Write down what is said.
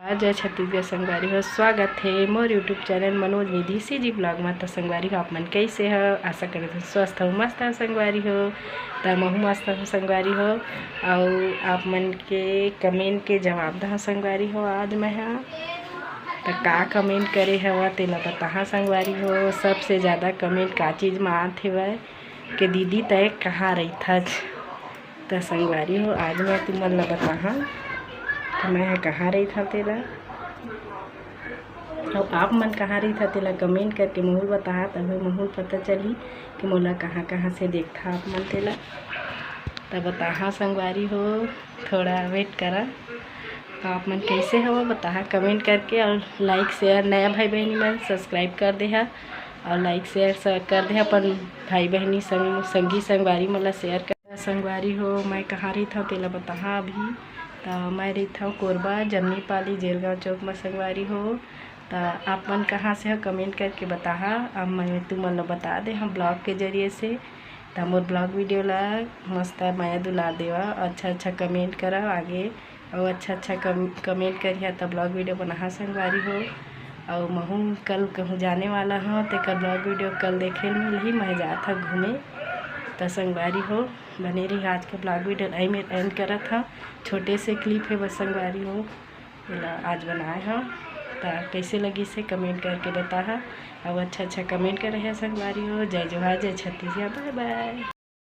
जय छत्तीसगढ़ संगवारी हो। स्वागत है मोर यूट्यूब चैनल मनोज निधि सी जी ब्लॉग में। तो संगवारी हो आप मन कैसे हो? आशा करे तो स्वस्थ हो, मस्त हो संगवारी हो। तो महू मस्त हो संगवारी हो। और आप मन के कमेंट के जवाब दहा संगवारी हो। आज मैं तो का कमेंट करे हवा तेला बताहा संगवारी हो। सबसे ज़्यादा कमेंट का चीज़ में आत हेवय कि दीदी तय कहाँ रहीथस। तो संगवारी हो आज मैं तुमन ला बताहा मैं कहाँ रही था तेला और आप मन कहाँ रही था तेला कमेंट करके मोहल बताहा। तभी मोहल पता चली कि मोला कहाँ कहाँ से देखता आप मन तेला। तब बताहा संगवारी हो, थोड़ा वेट करा। तो आप मन कैसे हो बताहा कमेंट करके। और लाइक शेयर नया भाई बहनी मन सब्सक्राइब कर दे और लाइक शेयर कर दे अपन भाई बहनी संगी संगवारी मला शेयर कर। संगवारी हो मैं कहाँ रही था तेला बताहा अभी। तो मैं रही था कोरबा जमनी पाली जेलगांव चौक में संगवारी हो। तो आप मन कहाँ से हो कमेंट करके बताहा। अब मैं तुमन ला बता दे हम ब्लॉग के जरिए से। तो मोर ब्लॉग वीडियो ला मस्त माया दुला देवा, अच्छा कमेंट करा आगे और अच्छा कमेंट करिए तो ब्लॉग वीडियो बना संगवारी हो। और महू कल कहूँ जाने वाला हूँ तो कल ब्लॉग वीडियो कल देखे मिलही। मैं जाता घूमे तो संगवारी हो बने रही। आज के ब्लॉग वीडियो आई में एंड करा था, छोटे से क्लिप है बस संगवारी हो आज बनाए हाँ। तो कैसे लगी से कमेंट करके बताहा और अच्छा कमेंट करे है संगवारी हो। जय जोहार जय छत्तीसगढ़, बाय बाय।